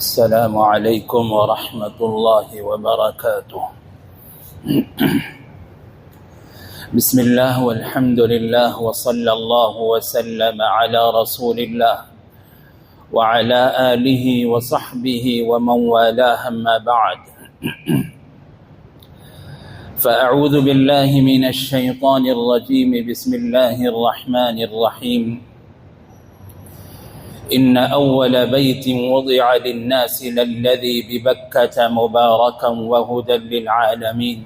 السلام عليكم ورحمة الله وبركاته. بسم الله والحمد لله وصلى الله وسلم على رسول الله وعلى آله وصحبه ومن والاه أما بعد. فأعوذ بالله من الشيطان الرجيم. بسم الله الرحمن الرحيم. إن أول بيت وضع للناس للذي ببكة مباركا وهدى للعالمين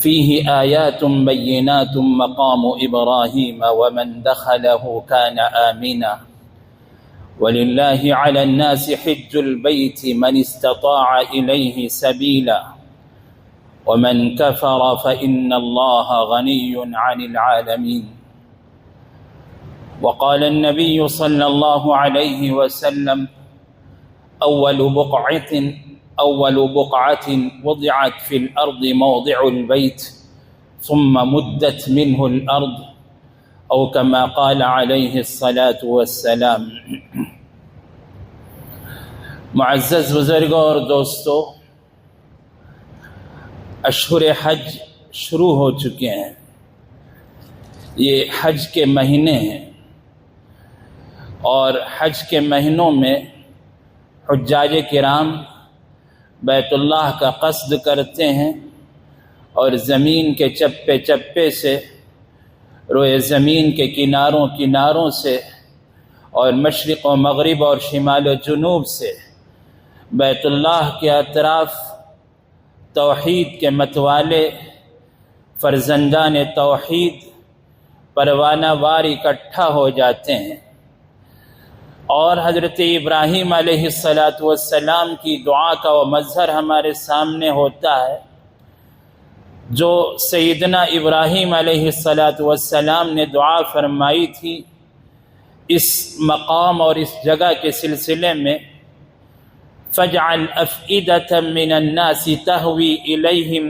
فيه آيات بينات مقام إبراهيم ومن دخله كان آمنا ولله على الناس حج البيت من استطاع إليه سبيلا ومن كفر فإن الله غني عن العالمين. وقال النبي صلى الله عليه وسلم أول بقعة وضعت في الأرض موضع البيت ثم مدت منه الأرض أو كما قال عليه الصلاة والسلام. معزز بزرگوں اور دوستو، اشہر حج شروع ہو چکے ہیں. یہ حج کے مہینے ہیں اور حج کے مہینوں میں حجاج کرام بیت اللہ کا قصد کرتے ہیں اور زمین کے چپے چپے سے، روئے زمین کے کناروں سے اور مشرق و مغرب اور شمال و جنوب سے بیت اللہ کے اطراف توحید کے متوالے فرزندان توحید پروانہ وار اکٹھا ہو جاتے ہیں اور حضرت ابراہیم علیہ السلام کی دعا کا وہ مظہر ہمارے سامنے ہوتا ہے جو سیدنا ابراہیم علیہ السلام نے دعا فرمائی تھی اس مقام اور اس جگہ کے سلسلے میں. فَاجْعَلْ أَفْئِدَةً مِّنَ النَّاسِ تَهْوِي إِلَيْهِمْ،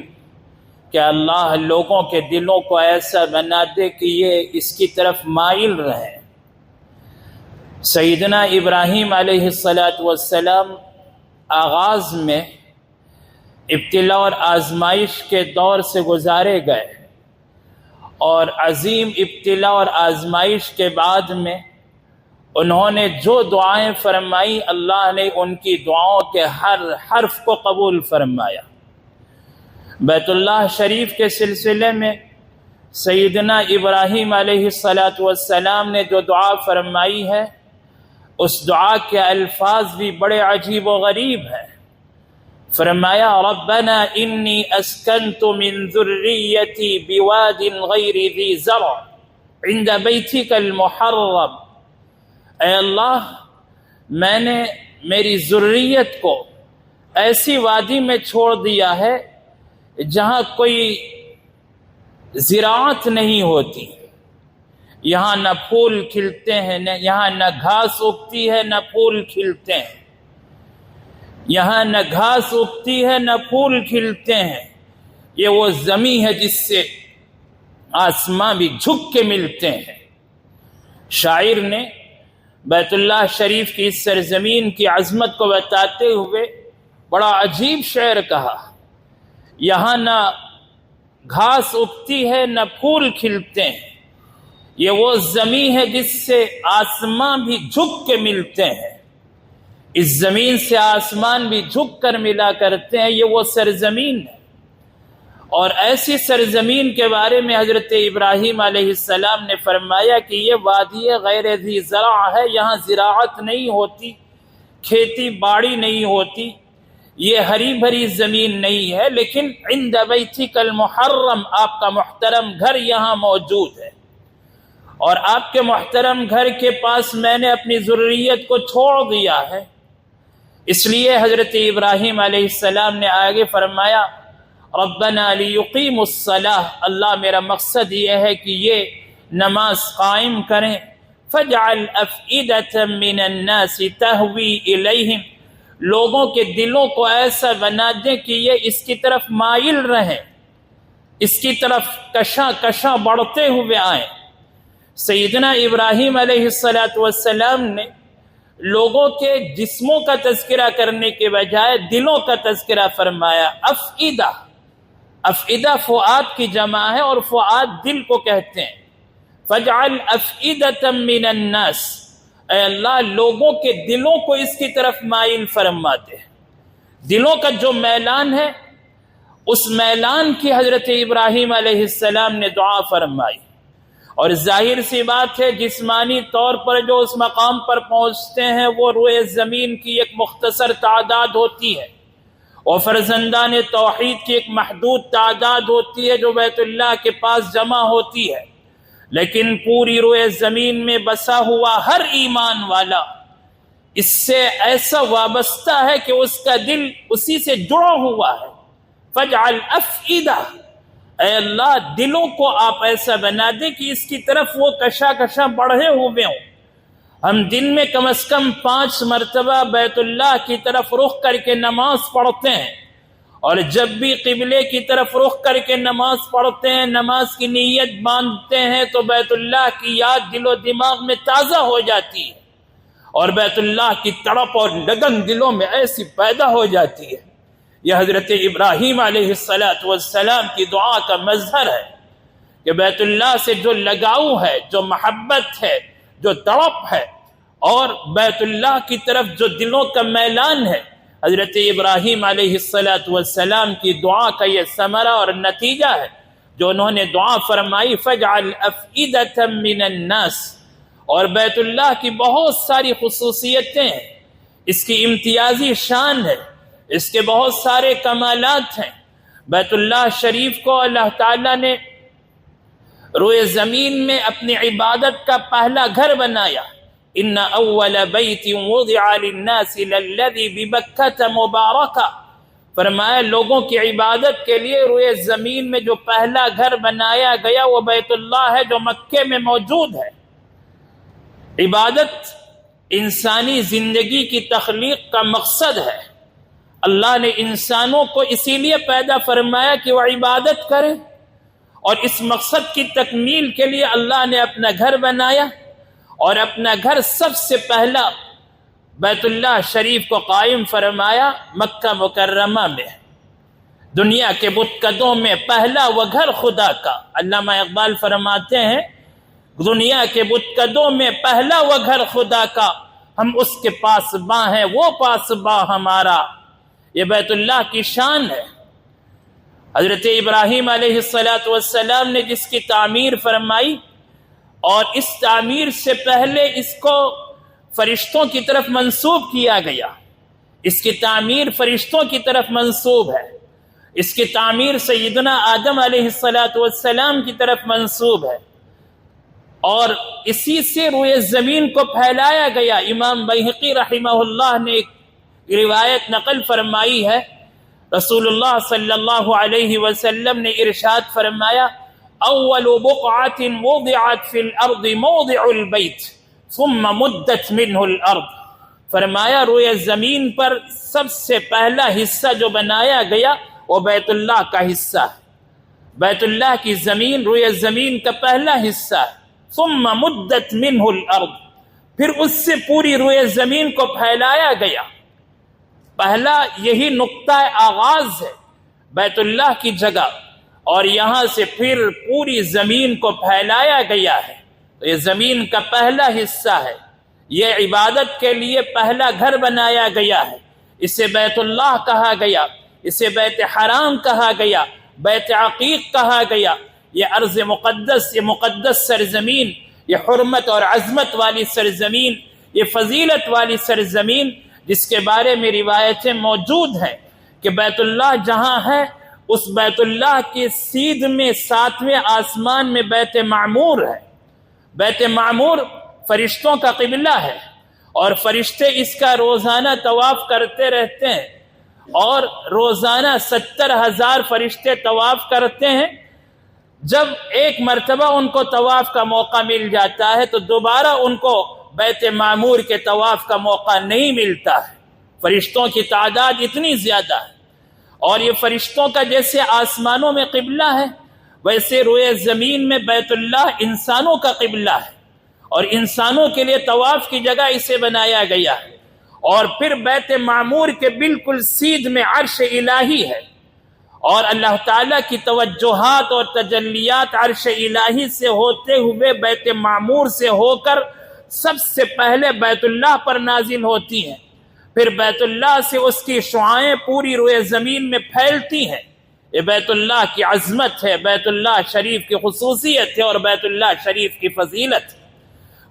کہ اللہ لوگوں کے دلوں کو ایسا بنا دے کہ یہ اس کی طرف مائل رہیں. سیدنا ابراہیم علیہ السلام آغاز میں ابتلا اور آزمائش کے دور سے گزارے گئے اور عظیم ابتلا اور آزمائش کے بعد میں انہوں نے جو دعائیں فرمائی اللہ نے ان کی دعاؤں کے ہر حرف کو قبول فرمایا. بیت اللہ شریف کے سلسلے میں سیدنا ابراہیم علیہ السلام نے جو دعا فرمائی ہے اس دعا کے الفاظ بھی بڑے عجیب و غریب ہیں. فرمایا ربنا انی اسکنت من ذریتی بواد غیر ذی زرع عند بیتک المحرم، اے اللہ میں نے میری ذریت کو ایسی وادی میں چھوڑ دیا ہے جہاں کوئی زراعت نہیں ہوتی، یہاں نہ پھول کھلتے ہیں، یہاں نہ گھاس اگتی ہے نہ پھول کھلتے ہیں، یہاں نہ گھاس اگتی ہے نہ پھول کھلتے ہیں. یہ وہ زمین ہے جس سے آسماں بھی جھک کے ملتے ہیں. شاعر نے بیت اللہ شریف کی اس سرزمین کی عظمت کو بتاتے ہوئے بڑا عجیب شعر کہا، یہاں نہ گھاس اگتی ہے نہ پھول کھلتے ہیں، یہ وہ زمین ہے جس سے آسمان بھی جھک کے ملتے ہیں. اس زمین سے آسمان بھی جھک کر ملا کرتے ہیں، یہ وہ سرزمین ہے. اور ایسی سرزمین کے بارے میں حضرت ابراہیم علیہ السلام نے فرمایا کہ یہ وادی غیر ذی زرع ہے، یہاں زراعت نہیں ہوتی، کھیتی باڑی نہیں ہوتی، یہ ہری بھری زمین نہیں ہے، لیکن عند بیتک المحرم، آپ کا محترم گھر یہاں موجود ہے اور آپ کے محترم گھر کے پاس میں نے اپنی ذریت کو چھوڑ دیا ہے. اس لیے حضرت ابراہیم علیہ السلام نے آگے فرمایا ربنا لیقیموا الصلاۃ، اللہ میرا مقصد یہ ہے کہ یہ نماز قائم کریں. فاجعل افئدۃ من الناس تہوی الیہم، لوگوں کے دلوں کو ایسا بنا دیں کہ یہ اس کی طرف مائل رہیں، اس کی طرف کشاں بڑھتے ہوئے آئیں. سیدنا ابراہیم علیہ السلام نے لوگوں کے جسموں کا تذکرہ کرنے کے بجائے دلوں کا تذکرہ فرمایا. افئدہ، افئدہ فؤاد کی جمع ہے اور فؤاد دل کو کہتے ہیں. فاجعل افئدة من الناس، اے اللہ لوگوں کے دلوں کو اس کی طرف مائل فرما دے. دلوں کا جو میلان ہے اس میلان کی حضرت ابراہیم علیہ السلام نے دعا فرمائی. اور ظاہر سی بات ہے جسمانی طور پر جو اس مقام پر پہنچتے ہیں وہ روئے زمین کی ایک مختصر تعداد ہوتی ہے اور فرزندان توحید کی ایک محدود تعداد ہوتی ہے جو بیت اللہ کے پاس جمع ہوتی ہے. لیکن پوری روئے زمین میں بسا ہوا ہر ایمان والا اس سے ایسا وابستہ ہے کہ اس کا دل اسی سے جڑا ہوا ہے. فاجعل افئدہ، اے اللہ دلوں کو آپ ایسا بنا دے کہ اس کی طرف وہ کشا بڑھے ہوئے ہوں. ہم دن میں کم از کم 5 مرتبہ بیت اللہ کی طرف رخ کر کے نماز پڑھتے ہیں، اور جب بھی قبلے کی طرف رخ کر کے نماز پڑھتے ہیں، نماز کی نیت باندھتے ہیں تو بیت اللہ کی یاد دل و دماغ میں تازہ ہو جاتی ہے اور بیت اللہ کی تڑپ اور لگن دلوں میں ایسی پیدا ہو جاتی ہے. یہ حضرت ابراہیم علیہ السلام کی دعا کا مظہر ہے کہ بیت اللہ سے جو لگاؤ ہے، جو محبت ہے، جو تڑپ ہے، اور بیت اللہ کی طرف جو دلوں کا میلان ہے، حضرت ابراہیم علیہ السلام کی دعا کا یہ ثمرہ اور نتیجہ ہے جو انہوں نے دعا فرمائی فَاجْعَلْ أَفْئِدَةً مِّنَ النَّاسِ. اور بیت اللہ کی بہت ساری خصوصیتیں ہیں، اس کی امتیازی شان ہے، اس کے بہت سارے کمالات ہیں. بیت اللہ شریف کو اللہ تعالیٰ نے روئے زمین میں اپنی عبادت کا پہلا گھر بنایا. ان اول بیت وضع للناس للذی ببکۃ مبارکہ، فرمایا لوگوں کی عبادت کے لیے روئے زمین میں جو پہلا گھر بنایا گیا وہ بیت اللہ ہے جو مکے میں موجود ہے. عبادت انسانی زندگی کی تخلیق کا مقصد ہے. اللہ نے انسانوں کو اسی لیے پیدا فرمایا کہ وہ عبادت کریں، اور اس مقصد کی تکمیل کے لیے اللہ نے اپنا گھر بنایا، اور اپنا گھر سب سے پہلا بیت اللہ شریف کو قائم فرمایا مکہ مکرمہ میں. دنیا کے بتکدوں میں پہلا وہ گھر خدا کا. علامہ اقبال فرماتے ہیں دنیا کے بتکدوں میں پہلا وہ گھر خدا کا، ہم اس کے پاسباں ہیں وہ پاسباں ہمارا. یہ بیت اللہ کی شان ہے. حضرت ابراہیم علیہ السلام نے جس کی تعمیر فرمائی، اور اس تعمیر سے پہلے اس کو فرشتوں کی طرف منسوب کیا گیا. اس کی تعمیر فرشتوں کی طرف منسوب ہے. اس کی تعمیر سیدنا آدم علیہ السلام کی طرف منسوب ہے، اور اسی سے روئے زمین کو پھیلایا گیا. امام بیہقی رحمہ اللہ نے ایک روایت نقل فرمائی ہے، رسول اللہ صلی اللہ علیہ وسلم نے ارشاد فرمایا اول بقعۃ وضعت فی الارض موضع البیت ثم مدت منہ الارض. فرمایا روئے زمین پر سب سے پہلا حصہ جو بنایا گیا وہ بیت اللہ کا حصہ ہے. بیت اللہ کی زمین روئے زمین کا پہلا حصہ ہے. ثم مدت منہ الارض، پھر اس سے پوری روئے زمین کو پھیلایا گیا. پہلا یہی نقطہ آغاز ہے بیت اللہ کی جگہ، اور یہاں سے پھر پوری زمین کو پھیلایا گیا ہے. تو یہ زمین کا پہلا حصہ ہے. یہ عبادت کے لیے پہلا گھر بنایا گیا ہے. اسے بیت اللہ کہا گیا، اسے بیت حرام کہا گیا، بیت عقیق کہا گیا. یہ ارض مقدس، یہ مقدس سرزمین، یہ حرمت اور عظمت والی سرزمین، یہ فضیلت والی سرزمین جس کے بارے میں روایتیں موجود ہیں کہ بیت اللہ جہاں ہے اس بیت اللہ کی سیدھ میں 7ویں آسمان میں بیت معمور ہے. بیت معمور فرشتوں کا قبلہ ہے، اور فرشتے اس کا روزانہ طواف کرتے رہتے ہیں، اور روزانہ 70,000 فرشتے طواف کرتے ہیں. جب ایک مرتبہ ان کو طواف کا موقع مل جاتا ہے تو دوبارہ ان کو بیت معمور کے طواف کا موقع نہیں ملتا ہے. فرشتوں کی تعداد اتنی زیادہ ہے، اور یہ فرشتوں کا جیسے آسمانوں میں قبلہ ہے ویسے روئے زمین میں بیت اللہ انسانوں کا قبلہ ہے. اور انسانوں کے لیے طواف کی جگہ اسے بنایا گیا ہے، اور پھر بیت معمور کے بالکل سیدھ میں عرش الہی ہے، اور اللہ تعالیٰ کی توجہات اور تجلیات عرش الہی سے ہوتے ہوئے بیت معمور سے ہو کر سب سے پہلے بیت اللہ پر نازل ہوتی ہیں، پھر بیت اللہ سے اس کی شعاعیں پوری روئے زمین میں پھیلتی ہیں۔ یہ بیت اللہ کی عظمت ہے، بیت اللہ شریف کی خصوصیت ہے، اور بیت اللہ شریف کی فضیلت ہے۔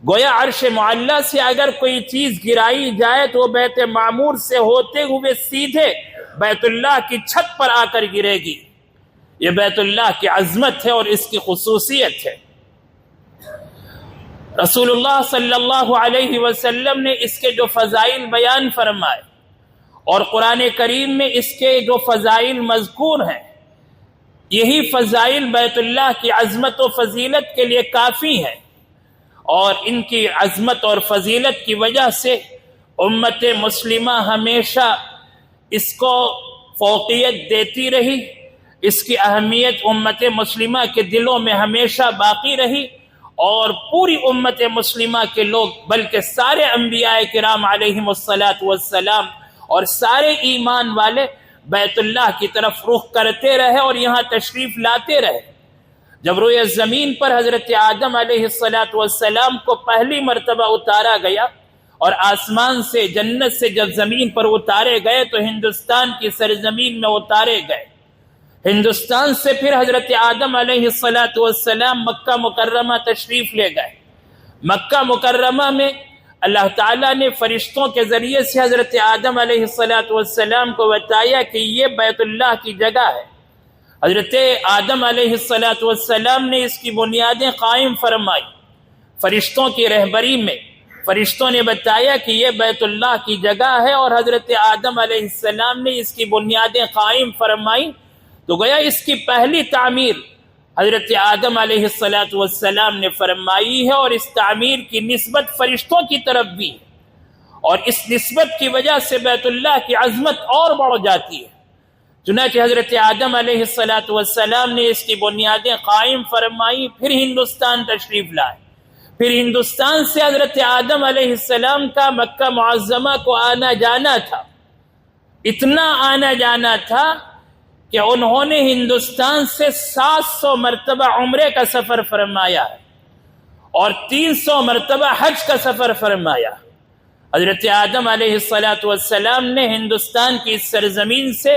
گویا عرش معلیٰ سے اگر کوئی چیز گرائی جائے تو بیت معمور سے ہوتے ہوئے سیدھے بیت اللہ کی چھت پر آ کر گرے گی۔ یہ بیت اللہ کی عظمت ہے اور اس کی خصوصیت ہے۔ رسول اللہ صلی اللہ علیہ وسلم نے اس کے جو فضائل بیان فرمائے، اور قرآن کریم میں اس کے جو فضائل مذکور ہیں، یہی فضائل بیت اللہ کی عظمت و فضیلت کے لیے کافی ہیں، اور ان کی عظمت اور فضیلت کی وجہ سے امت مسلمہ ہمیشہ اس کو فوقیت دیتی رہی، اس کی اہمیت امت مسلمہ کے دلوں میں ہمیشہ باقی رہی، اور پوری امت مسلمہ کے لوگ بلکہ سارے انبیاء کرام علیہم الصلاۃ والسلام اور سارے ایمان والے بیت اللہ کی طرف رخ کرتے رہے اور یہاں تشریف لاتے رہے۔ جب روئے زمین پر حضرت آدم علیہ الصلاۃ والسلام کو پہلی مرتبہ اتارا گیا، اور آسمان سے جنت سے جب زمین پر اتارے گئے تو ہندوستان کی سرزمین میں اتارے گئے۔ ہندوستان سے پھر حضرت آدم علیہ الصلاۃ والسلام مکہ مکرمہ تشریف لے گئے۔ مکہ مکرمہ میں اللہ تعالیٰ نے فرشتوں کے ذریعے سے حضرت آدم علیہ الصلاۃ والسلام کو بتایا کہ یہ بیت اللہ کی جگہ ہے۔ حضرت آدم علیہ الصلاۃ والسلام نے اس کی بنیادیں قائم فرمائی، فرشتوں کی رہبری میں فرشتوں نے بتایا کہ یہ بیت اللہ کی جگہ ہے، اور حضرت آدم علیہ السلام نے اس کی بنیادیں قائم فرمائی۔ تو گویا اس کی پہلی تعمیر حضرت آدم علیہ الصلاۃ والسلام نے فرمائی ہے، اور اس تعمیر کی نسبت فرشتوں کی طرف بھی ہے، اور اس نسبت کی وجہ سے بیت اللہ کی عظمت اور بڑھ جاتی ہے۔ چنانچہ حضرت آدم علیہ الصلاۃ والسلام نے اس کی بنیادیں قائم فرمائی، پھر ہندوستان تشریف لائے، پھر ہندوستان سے حضرت آدم علیہ السلام کا مکہ معظمہ کو آنا جانا تھا، اتنا آنا جانا تھا کہ انہوں نے ہندوستان سے 700 مرتبہ عمرے کا سفر فرمایا ہے، اور 300 مرتبہ حج کا سفر فرمایا۔ حضرت آدم علیہ الصلاۃ والسلام نے ہندوستان کی اس سرزمین سے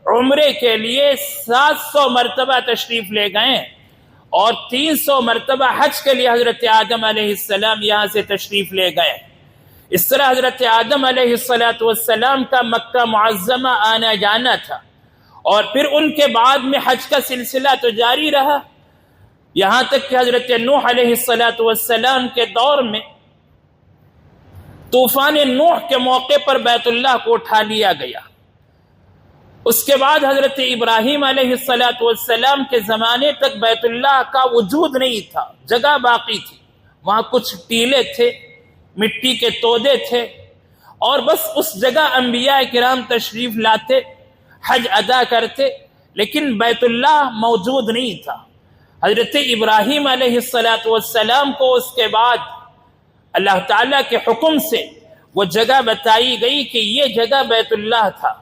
عمرے کے لیے 700 مرتبہ تشریف لے گئے، اور 300 مرتبہ حج کے لیے حضرت آدم علیہ السلام یہاں سے تشریف لے گئے۔ اس طرح حضرت آدم علیہ الصلاۃ والسلام کا مکہ معظمہ آنا جانا تھا، اور پھر ان کے بعد میں حج کا سلسلہ تو جاری رہا، یہاں تک کہ حضرت نوح علیہ الصلاۃ والسلام کے دور میں طوفان نوح کے موقع پر بیت اللہ کو اٹھا لیا گیا۔ اس کے بعد حضرت ابراہیم علیہ الصلاۃ والسلام کے زمانے تک بیت اللہ کا وجود نہیں تھا، جگہ باقی تھی، وہاں کچھ ٹیلے تھے، مٹی کے تودے تھے، اور بس اس جگہ انبیاء کرام تشریف لاتے، حج ادا کرتے، لیکن بیت اللہ موجود نہیں تھا۔ حضرت ابراہیم علیہ الصلاۃ والسلام کو اس کے بعد اللہ تعالیٰ کے حکم سے وہ جگہ بتائی گئی کہ یہ جگہ بیت اللہ تھا۔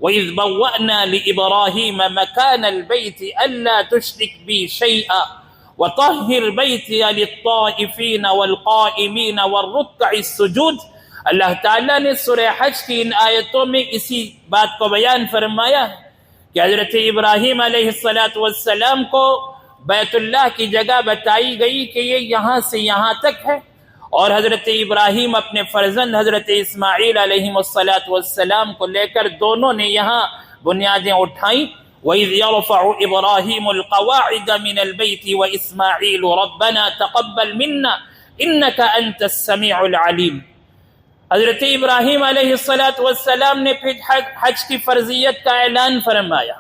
وَإِذْ بَوَّأْنَا لِإِبْرَاهِيمَ مَكَانَ الْبَيْتِ أَلَّا تُشْرِكْ بِي شَيْئًا وَطَهِّرْ بَيْتِيَ لِلطَّائِفِينَ وَالْقَائِمِينَ وَالرُّكَّعِ السُّجُودِ۔ اللہ تعالیٰ نے سورہ حج کی ان آیتوں میں اسی بات کو بیان فرمایا ہے کہ حضرت ابراہیم علیہ الصلاۃ والسلام کو بیت اللہ کی جگہ بتائی گئی کہ یہ یہاں سے یہاں تک ہے، اور حضرت ابراہیم اپنے فرزند حضرت اسماعیل علیہ الصلاۃ والسلام کو لے کر دونوں نے یہاں بنیادیں اٹھائیں۔ وَإِذْ يَرْفَعُ إِبْرَاهِيمُ الْقَوَاعِدَ مِنَ الْبَيْتِ وَإِسْمَاعِيلُ رَبَّنَا تَقَبَّلْ مِنَّا إِنَّكَ أَنْتَ السَّمِيعُ الْعَلِيمُ۔ حضرت ابراہیم علیہ الصلاۃ والسلام نے پھر حج کی فرضیت کا اعلان فرمایا،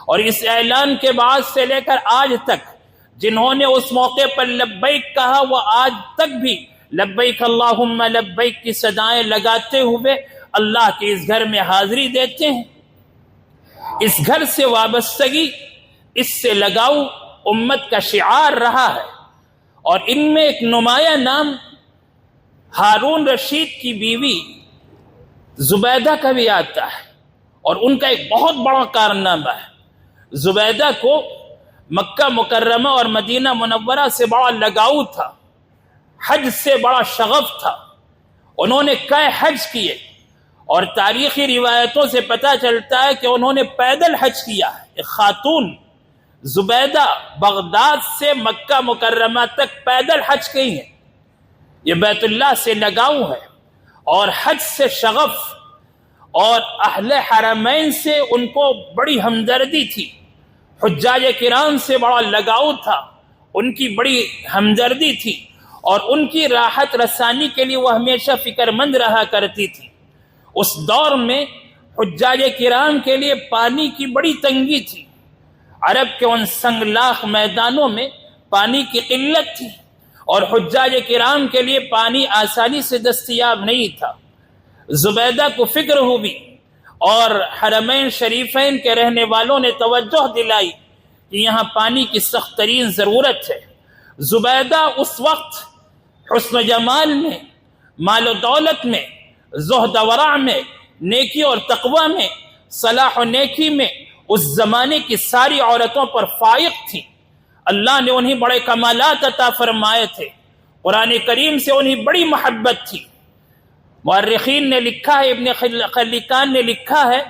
اور اس اعلان کے بعد سے لے کر آج تک جنہوں نے اس موقع پر لبیک کہا وہ آج تک بھی لبیک اللہم لبیک کی صدائیں لگاتے ہوئے اللہ کے اس گھر میں حاضری دیتے ہیں۔ اس گھر سے وابستگی، اس سے لگاؤ امت کا شعار رہا ہے، اور ان میں ایک نمایاں نام ہارون رشید کی بیوی زبیدہ کا بھی آتا ہے، اور ان کا ایک بہت بڑا کارنامہ ہے۔ زبیدہ کو مکہ مکرمہ اور مدینہ منورہ سے بڑا لگاؤ تھا، حج سے بڑا شغف تھا، انہوں نے کئی حج کیے، اور تاریخی روایتوں سے پتہ چلتا ہے کہ انہوں نے پیدل حج کیا ہے۔ ایک خاتون زبیدہ بغداد سے مکہ مکرمہ تک پیدل حج کی ہیں۔ یہ بیت اللہ سے لگاؤ ہے اور حج سے شغف، اور اہل حرمین سے ان کو بڑی ہمدردی تھی، حجاج کرام سے بڑا لگاؤ تھا، ان کی بڑی ہمدردی تھی، اور ان کی راحت رسانی کے لیے وہ ہمیشہ فکر مند رہا کرتی تھی۔ اس دور میں حجاج کرام کے لیے پانی کی بڑی تنگی تھی، عرب کے ان سنگلاخ میدانوں میں پانی کی قلت تھی، اور حجاج کرام کے لیے پانی آسانی سے دستیاب نہیں تھا۔ زبیدہ کو فکر ہوئی، اور حرمین شریفین کے رہنے والوں نے توجہ دلائی کہ یہاں پانی کی سخت ترین ضرورت ہے۔ زبیدہ اس وقت حسن و جمال میں، مال و دولت میں، زہد و ورع میں، نیکی اور تقوی میں، صلاح و نیکی میں اس زمانے کی ساری عورتوں پر فائق تھی۔ اللہ نے انہیں بڑے کمالات عطا فرمائے تھے، قرآن کریم سے انہیں بڑی محبت تھی۔ مورخین نے لکھا ہے، ابن خلکان نے لکھا ہے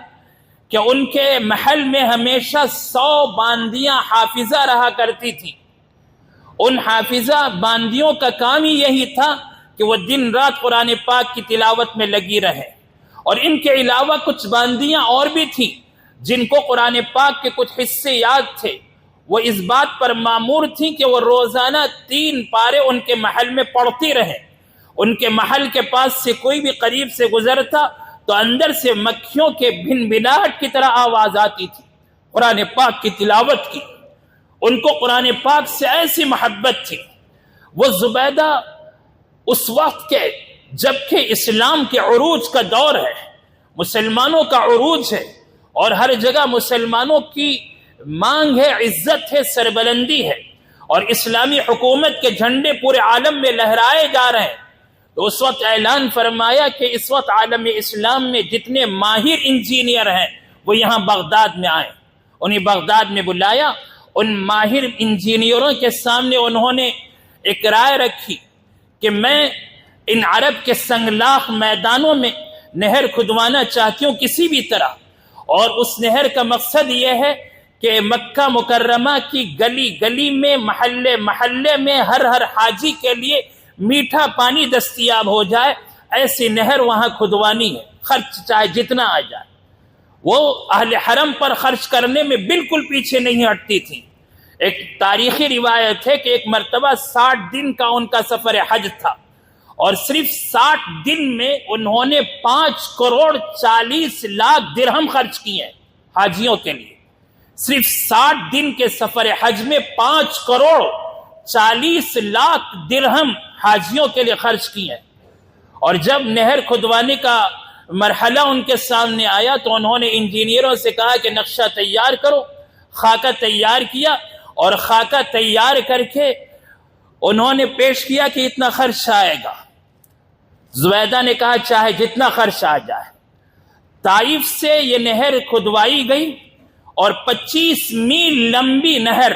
کہ ان کے محل میں ہمیشہ 100 باندیاں حافظہ رہا کرتی تھی۔ ان حافظہ باندیوں کا کام ہی یہی تھا کہ وہ دن رات قرآن پاک کی تلاوت میں لگی رہے، اور ان کے علاوہ کچھ باندیاں اور بھی تھیں جن کو قرآن پاک کے کچھ حصے یاد تھے۔ وہ اس بات پر مامور تھیں کہ وہ روزانہ 3 پارے ان کے محل میں پڑھتی رہیں۔ ان کے محل کے پاس سے کوئی بھی قریب سے گزرتا تو اندر سے مکھیوں کے بھن بھناہٹ کی طرح آواز آتی تھی قرآن پاک کی تلاوت کی۔ ان کو قرآن پاک سے ایسی محبت تھی۔ وہ زبیدہ اس وقت کے جبکہ اسلام کے عروج کا دور ہے، مسلمانوں کا عروج ہے، اور ہر جگہ مسلمانوں کی مانگ ہے، عزت ہے، سربلندی ہے، اور اسلامی حکومت کے جھنڈے پورے عالم میں لہرائے جا رہے ہیں، تو اس وقت اعلان فرمایا کہ اس وقت عالم اسلام میں جتنے ماہر انجینئر ہیں وہ یہاں بغداد میں آئیں۔ انہیں بغداد میں بلایا۔ ان ماہر انجینئروں کے سامنے انہوں نے ایک رائے رکھی کہ میں ان عرب کے سنگلاخ میدانوں میں نہر کھدوانا چاہتی ہوں کسی بھی طرح، اور اس نہر کا مقصد یہ ہے کہ مکہ مکرمہ کی گلی گلی میں، محلے محلے میں ہر حاجی کے لیے میٹھا پانی دستیاب ہو جائے، ایسی نہر وہاں کھدوانی ہے، خرچ چاہے جتنا آ جائے۔ وہ اہل حرم پر خرچ کرنے میں بالکل پیچھے نہیں ہٹتی تھی۔ ایک تاریخی روایت ہے کہ ایک مرتبہ 60 دن کا ان کا سفر حج تھا، اور صرف 60 دن میں انہوں نے 5 کروڑ 40 لاکھ درہم خرچ کیے ہیں حاجیوں کے لیے۔ صرف 60 دن کے سفر حج میں 5 کروڑ 40 لاکھ درہم حاجیوں کے لیے خرچ کیے ہیں۔ اور جب نہر کھدوانے کا مرحلہ ان کے سامنے آیا تو انہوں نے انجینئروں سے کہا کہ نقشہ تیار کرو۔ خاکہ تیار کیا، اور خاکہ تیار کر کے انہوں نے پیش کیا کہ اتنا خرچ آئے گا۔ زبیدہ نے کہا چاہے جتنا خرچ آ جائے۔ طائف سے یہ نہر کھدوائی گئی، اور 25 میل لمبی نہر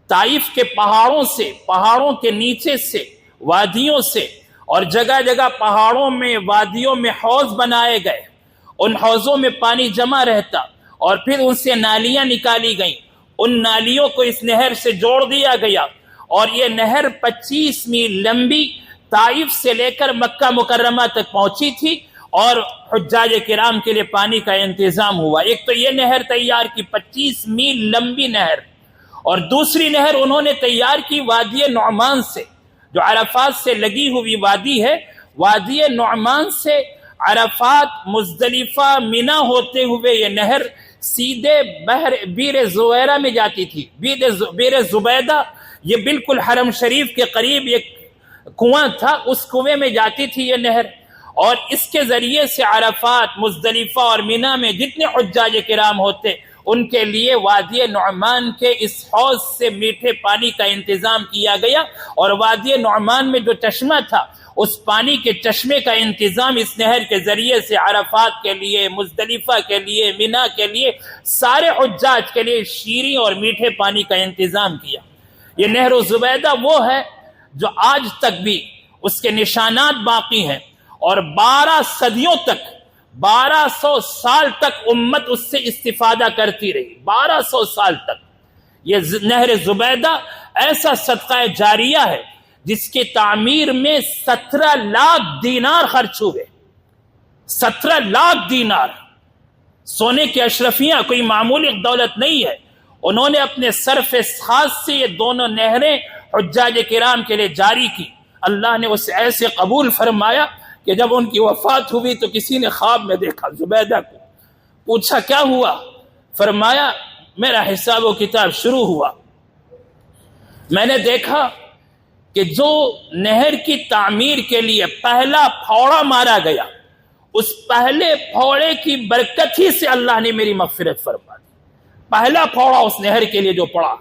طائف کے پہاڑوں سے، پہاڑوں کے نیچے سے، وادیوں سے، اور جگہ جگہ پہاڑوں میں، وادیوں میں حوض بنائے گئے۔ ان حوضوں میں پانی جمع رہتا، اور پھر ان سے نالیاں نکالی گئیں۔ ان نالیوں کو اس نہر سے جوڑ دیا گیا، اور یہ نہر 25 میل لمبی طائف سے لے کر مکہ مکرمہ تک پہنچی تھی، اور حجاج کرام کے لیے پانی کا انتظام ہوا۔ ایک تو یہ نہر تیار کی 25 میل لمبی نہر، اور دوسری نہر انہوں نے تیار کی وادی نعمان سے، جو عرفات سے لگی ہوئی وادی ہے۔ وادی نعمان سے عرفات، مزدلفہ، منا ہوتے ہوئے یہ نہر سیدھے بیر زویرہ میں جاتی تھی۔ بیر زبیدہ یہ بالکل حرم شریف کے قریب ایک کنواں تھا، اس کنویں میں جاتی تھی یہ نہر، اور اس کے ذریعے سے عرفات، مزدلفہ اور منا میں جتنے حجاج کرام ہوتے ان کے لیے وادی نعمان کے اس حوض سے میٹھے پانی کا انتظام کیا گیا، اور وادی نعمان میں جو چشمہ تھا اس پانی کے چشمے کا انتظام اس نہر کے ذریعے سے عرفات کے لیے، مزدلفہ کے لیے، مینا کے لیے، سارے حجاج کے لیے شیریں اور میٹھے پانی کا انتظام کیا۔ یہ نہر زبیدہ وہ ہے جو آج تک بھی اس کے نشانات باقی ہیں، اور 12 صدیوں تک، 1200 سال تک امت اس سے استفادہ کرتی رہی، 1200 سال تک۔ یہ نہر زبیدہ ایسا صدقہ جاریہ ہے جس کی تعمیر میں 17 لاکھ دینار خرچ ہوئے، 17 لاکھ دینار، سونے کی اشرفیاں، کوئی معمولی دولت نہیں ہے۔ انہوں نے اپنے صرف خاص سے یہ دونوں نہریں حجاج کرام کے لیے جاری کی۔ اللہ نے اسے ایسے قبول فرمایا کہ جب ان کی وفات ہوئی تو کسی نے خواب میں دیکھا زبیدہ کو، پوچھا کیا ہوا؟ فرمایا میرا حساب و کتاب شروع ہوا، میں نے دیکھا کہ جو نہر کی تعمیر کے لیے پہلا پھوڑا مارا گیا، اس پہلے پھوڑے کی برکت ہی سے اللہ نے میری مغفرت فرما دی۔ پہلا پھوڑا اس نہر کے لیے جو پڑا،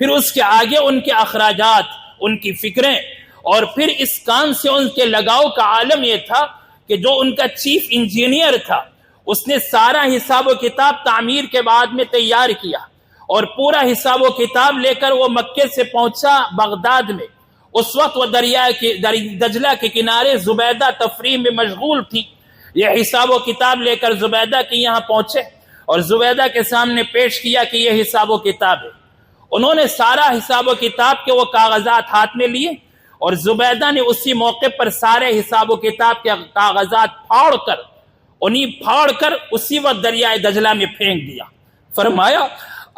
پھر اس کے آگے ان کے اخراجات، ان کی فکریں، اور پھر اس کام سے ان کے لگاؤ کا عالم یہ تھا کہ جو ان کا چیف انجینئر تھا اس نے سارا حساب و کتاب تعمیر کے بعد میں تیار کیا، اور پورا حساب و کتاب لے کر وہ مکے سے پہنچا بغداد میں۔ اس وقت وہ دجلہ کے کنارے زبیدہ تفریح میں مشغول تھی۔ یہ حساب و کتاب لے کر زبیدہ کے یہاں پہنچے اور زبیدہ کے سامنے پیش کیا کہ یہ حساب و کتاب ہے۔ انہوں نے سارا حساب و کتاب کے وہ کاغذات ہاتھ میں لیے، اور زبیدہ نے اسی موقع پر سارے حساب و کتاب کے کاغذات پھاڑ کر اسی وقت دریائے دجلہ میں پھینک دیا۔ فرمایا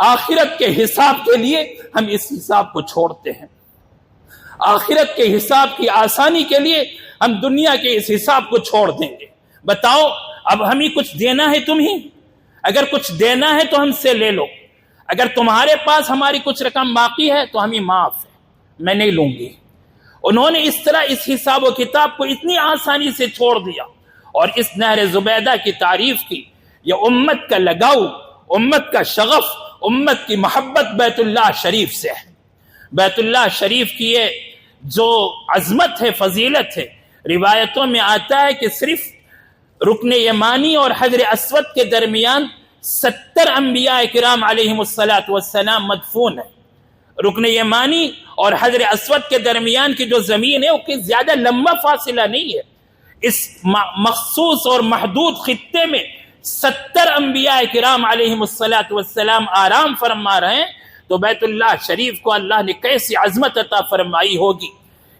آخرت کے حساب کے لیے ہم اس حساب کو چھوڑتے ہیں، آخرت کے حساب کی آسانی کے لیے ہم دنیا کے اس حساب کو چھوڑ دیں گے۔ بتاؤ اب ہمیں کچھ دینا ہے تمہیں؟ اگر کچھ دینا ہے تو ہم سے لے لو، اگر تمہارے پاس ہماری کچھ رقم باقی ہے تو ہمیں معاف ہے، میں نہیں لوں گی۔ انہوں نے اس طرح اس حساب و کتاب کو اتنی آسانی سے چھوڑ دیا، اور اس نہر زبیدہ کی تعریف کی۔ یہ امت کا لگاؤ، امت کا شغف، امت کی محبت بیت اللہ شریف سے ہے۔ بیت اللہ شریف کی یہ جو عظمت ہے، فضیلت ہے، روایتوں میں آتا ہے کہ صرف رکن یمانی اور حجر اسود کے درمیان 70 انبیاء کرام علیہم السلام مدفون ہیں۔ رکن یمانی اور حجر اسود کے درمیان کی جو زمین ہے وہ کوئی زیادہ لمبا فاصلہ نہیں ہے، اس مخصوص اور محدود خطے میں 70 انبیاء کرام علیہم السلام آرام فرما رہے ہیں، تو بیت اللہ شریف کو اللہ نے کیسی عظمت عطا فرمائی ہوگی۔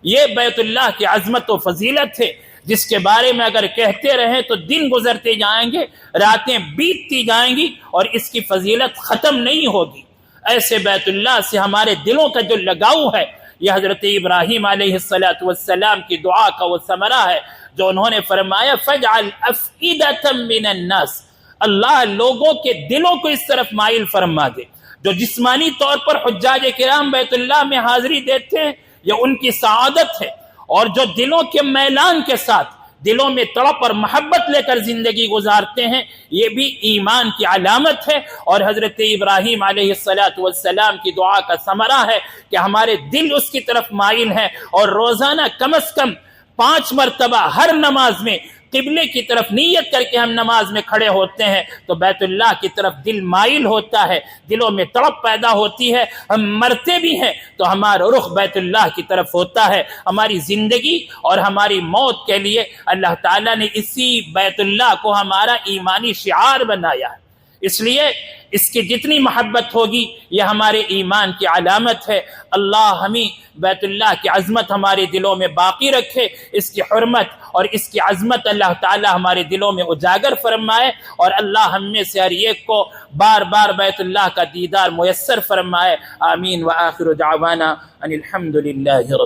یہ بیت اللہ کی عظمت و فضیلت ہے جس کے بارے میں اگر کہتے رہیں تو دن گزرتے جائیں گے، راتیں بیتتی جائیں گی، اور اس کی فضیلت ختم نہیں ہوگی۔ ایسے بیت اللہ سے ہمارے دلوں کا جو لگاؤ ہے، یہ حضرت ابراہیم علیہ السلام کی دعا کا وہ ثمرہ ہے جو انہوں نے فرمایا فَجْعَلْ أَفْئِدَةً مِّنَ النَّاسِ، اللہ لوگوں کے دلوں کو اس طرف مائل فرما دے۔ جو جسمانی طور پر حجاج کرام بیت اللہ میں حاضری دیتے ہیں یہ ان کی سعادت ہے، اور جو دلوں کے میلان کے ساتھ دلوں میں تڑپ اور محبت لے کر زندگی گزارتے ہیں یہ بھی ایمان کی علامت ہے، اور حضرت ابراہیم علیہ السلام کی دعا کا ثمرہ ہے کہ ہمارے دل اس کی طرف مائل ہیں، اور روزانہ کم از کم 5 مرتبہ ہر نماز میں قبلے کی طرف نیت کر کے ہم نماز میں کھڑے ہوتے ہیں تو بیت اللہ کی طرف دل مائل ہوتا ہے، دلوں میں تڑپ پیدا ہوتی ہے۔ ہم مرتے بھی ہیں تو ہمارا رخ بیت اللہ کی طرف ہوتا ہے۔ ہماری زندگی اور ہماری موت کے لیے اللہ تعالیٰ نے اسی بیت اللہ کو ہمارا ایمانی شعار بنایا ہے، اس لیے اس کی جتنی محبت ہوگی یہ ہمارے ایمان کی علامت ہے۔ اللہ ہمیں بیت اللہ کی عظمت ہمارے دلوں میں باقی رکھے، اس کی حرمت اور اس کی عظمت اللہ تعالی ہمارے دلوں میں اجاگر فرمائے، اور اللہ ہم میں سے ہر ایک کو بار بار بیت اللہ کا دیدار میسر فرمائے۔ آمین۔ وآخر دعوانا ان الحمد للہ رب